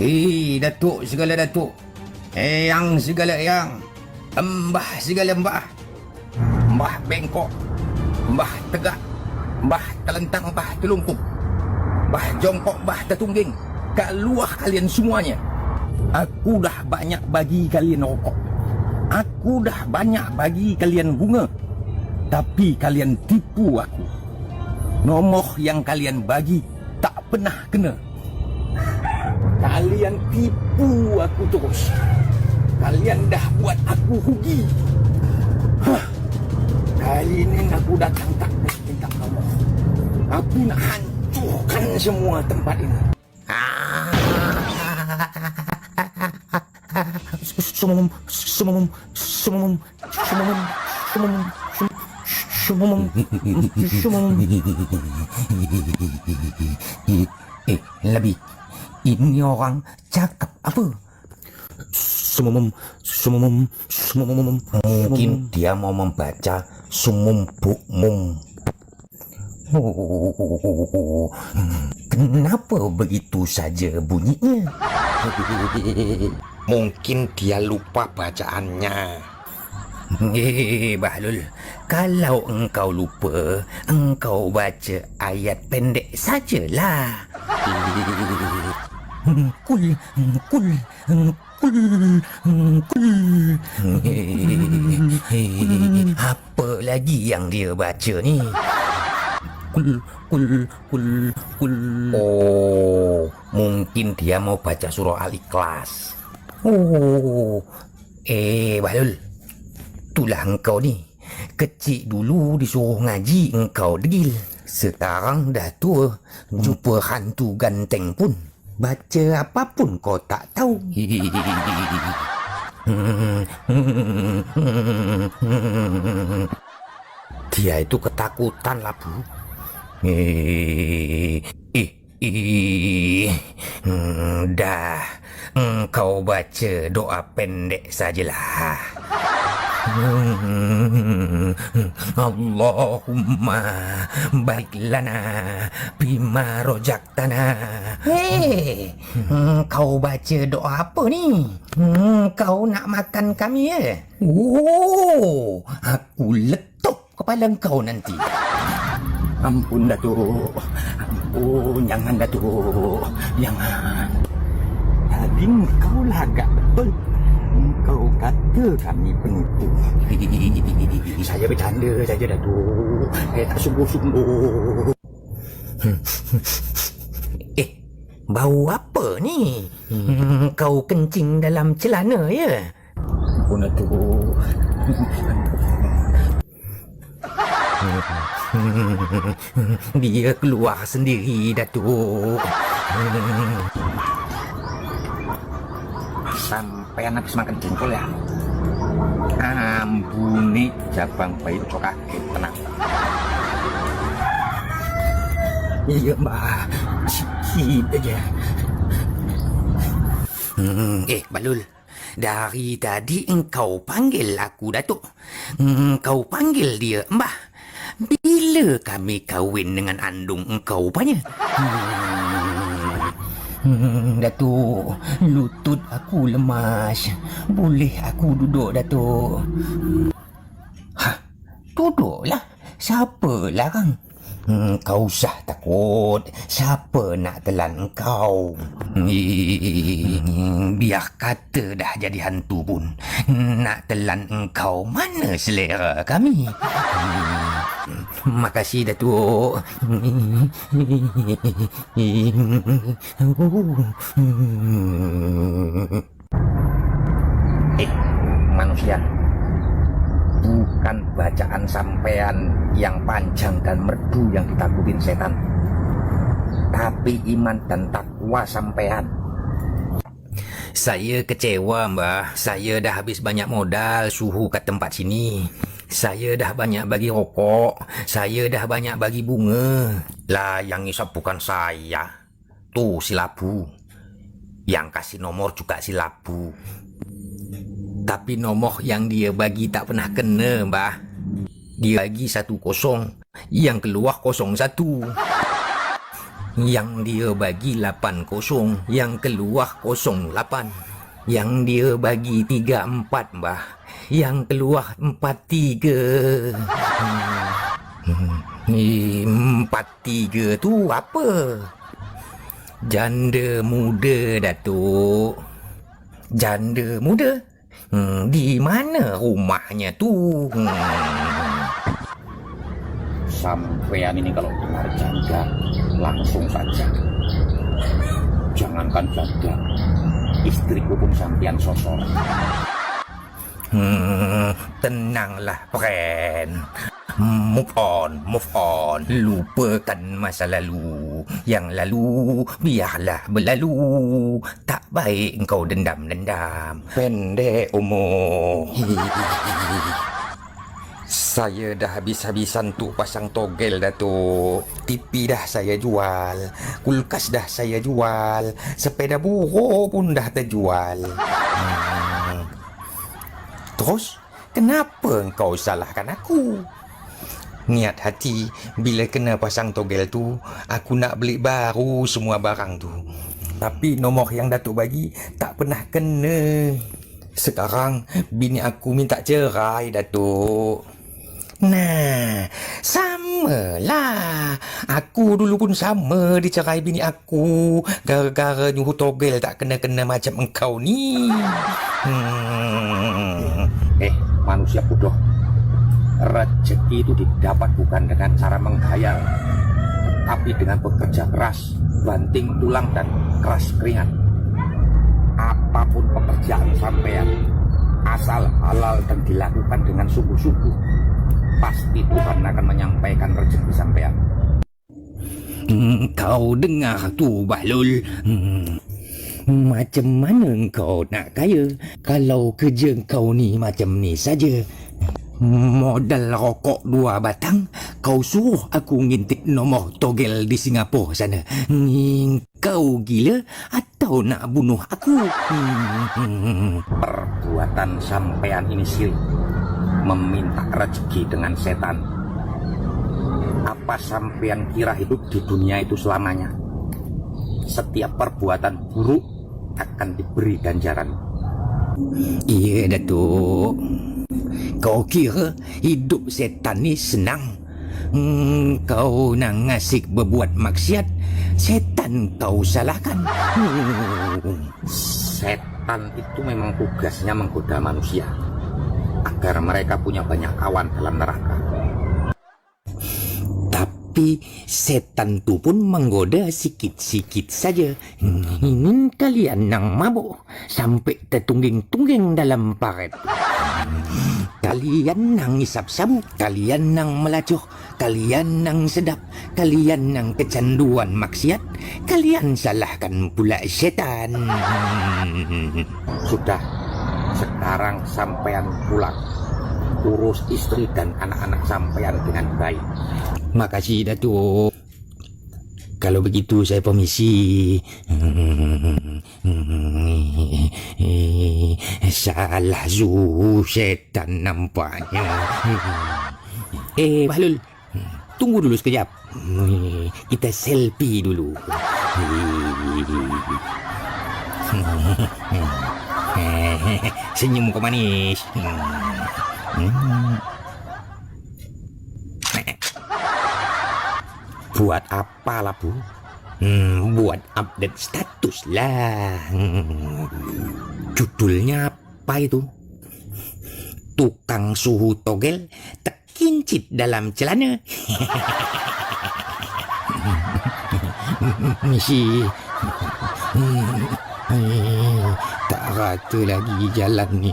Datuk segala Datuk. Eyang segala Eyang. Mbah segala Mbah. Mbah Bengkok. Mbah Tegak. Mbah Telentang, Mbah Telungkup. Mbah Jongkok, Mbah Tertungging. Keluar kalian semuanya. Aku dah banyak bagi kalian rokok. Aku dah banyak bagi kalian bunga. Tapi kalian tipu aku. Nombor yang kalian bagi tak pernah kena. Kalian tipu aku terus. Kalian dah buat aku rugi. Kali ini aku datang tak nak minta nombor. Aku nak hancurkan semua tempat ini. Sumum. Lebih. Ini orang cakap apa? Mungkin dia mau membaca sumum bukmum. Kenapa begitu saja bunyinya? Mungkin dia lupa bacaannya. Bahlul, kalau engkau lupa, engkau baca ayat pendek sajalah. Kul. Apa lagi yang dia baca ni? Kul. Oh, mungkin dia mau baca surah Al-Ikhlas. Oh, Bahlul, itulah engkau ni. Kecil dulu disuruh ngaji engkau degil. Sekarang dah tua, jumpa hantu ganteng pun baca apapun kau tak tahu. Dia itu ketakutan lah, Bu. Dah, engkau baca doa pendek sajalah. Allahumma barik lana bima rojaktana. Kau baca doa apa ni? Kau nak makan kami ya? Oh, aku letup kepala kau nanti. Ampun Datuk. Ampun, jangan Datuk. Jangan. Tadi kau lagak betul. Kau kata kami penipu. Saya bercanda saja Datuk. Saya tak sungguh-sungguh. Bau apa ni? Kau kencing dalam celana ya? Ampun Datuk. Dia keluar sendiri Datuk. Sampean habis makan jengkol ya? Ampuni jabang bayi cokak tenang. Iya mbak, sikit aja. Balul, dari tadi engkau panggil aku Datuk. Engkau panggil dia Mbah. Bila kami kahwin dengan andung engkau rupanya? Datuk, lutut aku lemas. Boleh aku duduk, Datuk? Duduklah. Siapa larang? Kau usah takut. Siapa nak telan engkau? Biar kata dah jadi hantu pun, nak telan engkau mana selera kami. Makasih Datuk. Manusia, bukan bacaan sampean yang panjang dan merdu yang ditakutin setan, tapi iman dan takwa sampean. Saya kecewa Mbah. Saya dah habis banyak modal suhu kat tempat sini. Saya dah banyak bagi rokok. Saya dah banyak bagi bunga. Lah yang isap bukan saya. Tuh si Labu. Yang kasih nomor juga si Labu. Tapi nomor yang dia bagi tak pernah kena Mbah. Dia bagi 10, yang keluar 01. Yang dia bagi 80, yang keluar 08. Yang dia bagi 34, mbah. Yang keluar 43. 43 tu apa? Janda muda, Datuk. Janda muda? Di mana rumahnya tu? Sampean ini kalau dengar janda, langsung saja. Jangankan janda, istriku pun sampean sosor. Tenanglah, friend. Move on. Lupakan masa lalu. Yang lalu, biarlah berlalu. Tak baik engkau dendam-dendam. Pendek umur. Saya dah habis-habisan tu pasang togel, Datuk. TV dah saya jual, kulkas dah saya jual, sepeda buruh pun dah terjual. Terus, kenapa engkau salahkan aku? Niat hati, bila kena pasang togel tu, aku nak beli baru semua barang tu. Tapi nombor yang Datuk bagi tak pernah kena. Sekarang bini aku minta cerai, Datuk. Nah, samalah. Aku dulu pun sama dicerai bini aku. Gara-gara nyuruh togel tak kena-kena macam engkau ni. Manusia bodoh. Rezeki itu didapat bukan dengan cara menghayal, tapi dengan bekerja keras, banting tulang dan keras keringat. Apapun pekerjaan sampean, asal halal dan dilakukan dengan sungguh-sungguh, pasti Tuhan akan menyampaikan rezeki sampean. Kau dengar tu, Bahlul. Macam mana kau nak kaya kalau kerja kau ni macam ni saja? Modal rokok 2 batang, kau suruh aku ngintip nombor togel di Singapura sana. Kau gila atau nak bunuh aku? Perbuatan sampean ini sirik, meminta rezeki dengan setan. Apa sampean kira hidup di dunia itu selamanya? Setiap perbuatan buruk akan diberi ganjaran. Iya, Datuk. Kau kira hidup setan ni senang? Kau nak ngasih berbuat maksiat, setan kau salahkan. Setan itu memang tugasnya menggoda manusia agar mereka punya banyak kawan dalam neraka. Tapi setan tu pun menggoda sikit-sikit saja. Ini kalian yang mabuk sampai tertungging-tungging dalam paret. Kalian nang isap sabu, kalian nang melacur, kalian nang sedap, kalian nang kecanduan maksiat, kalian salahkan pula setan. Sudah, sekarang sampean pulang. Urus istri dan anak-anak sampean dengan baik. Makasih, Datuk. Kalau begitu saya permisi. Salah zu setan nampaknya. Bahlul, tunggu dulu sekejap. Kita selfie dulu. Senyum muka manis. Buat apa lah, Bu? Buat update status lah. Judulnya apa itu? Tukang suhu togel terkincit dalam celana. Misi. Tak rata lagi jalan ni.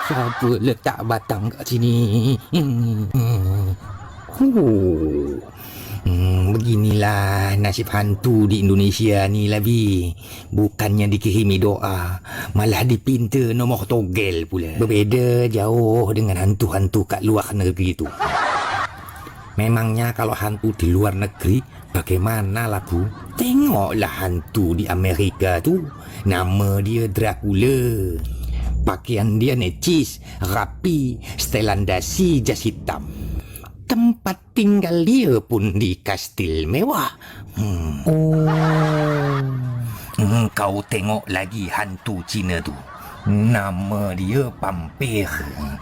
Siapa letak batang kat sini? Beginilah nasib hantu di Indonesia ni, Labi. Bukannya dikirimi doa, malah dipinta nombor togel pula. Berbeza jauh dengan hantu-hantu kat luar negeri tu. Memangnya kalau hantu di luar negeri bagaimana lah, Bu? Tengoklah hantu di Amerika tu. Nama dia Dracula. Pakaian dia necis, rapi, setelan dasi, jas hitam. Tempat tinggal dia pun di kastil mewah. Kau tengok lagi hantu Cina tu. Nama dia Pampir.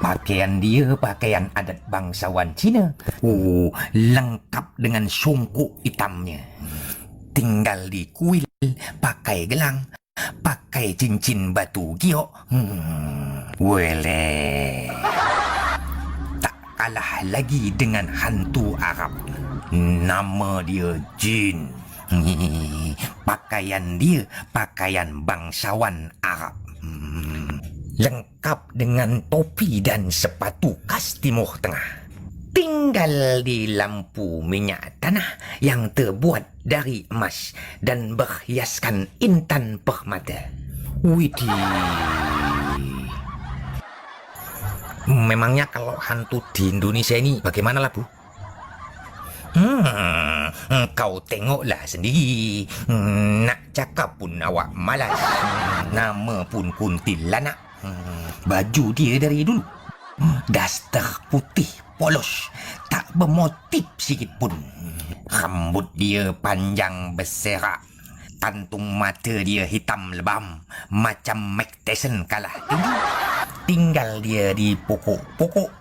Pakaian dia pakaian adat bangsawan Cina. Lengkap dengan songkok hitamnya. Tinggal di kuil, pakai gelang, pakai cincin batu giok. Wele. Tak kalah lagi dengan hantu Arab. Nama dia Jin. Pakaian dia pakaian bangsawan Arab. Lengkap dengan topi dan sepatu khas Timur Tengah. Tinggal di lampu minyak tanah yang terbuat dari emas dan berhiaskan intan permata. Widih. Memangnya kalau hantu di Indonesia ini bagaimana lah, Bu? Kau tengoklah sendiri. Nak cakap pun awak malas. Nama pun kuntilanak. Baju dia dari dulu daster putih polos, tak bermotif sikit pun. Rambut dia panjang berserak. Kantung mata dia hitam lebam, macam Mike Tyson kalah tinggi. Tinggal dia di pokok-pokok.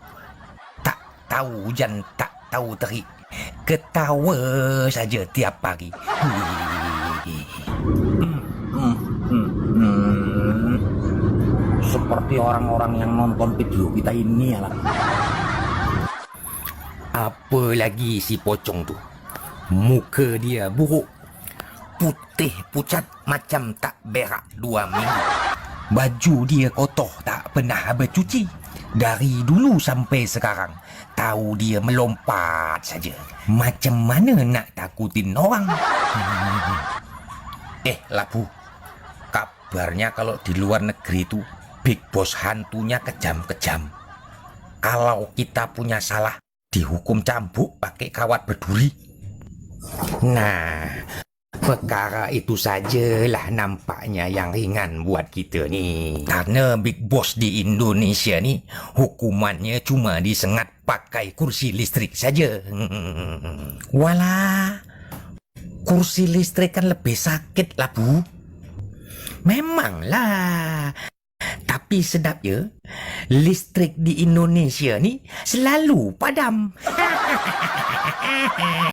Tak tahu hujan, tak tahu terik. Ketawa saja tiap pagi. Seperti orang-orang yang nonton video kita ini ya lah. Apa lagi si pocong tu? Muka dia buruk, putih pucat macam tak berak 2 minggu. Baju dia kotor, tak pernah bercuci. Dari dulu sampai sekarang, tahu dia melompat saja. Macam mana nak takutin orang? Lapu, kabarnya kalau di luar negeri tu Big Boss hantunya kejam-kejam. Kalau kita punya salah, dihukum cambuk pakai kawat berduri. Nah, perkara itu sajalah nampaknya yang ringan buat kita ni. Karena Big Boss di Indonesia ni hukumannya cuma disengat pakai kursi listrik saja. Walah, kursi listrik kan lebih sakit lah, Bu. Memanglah. Tapi sedap ya, listrik di Indonesia ni selalu padam.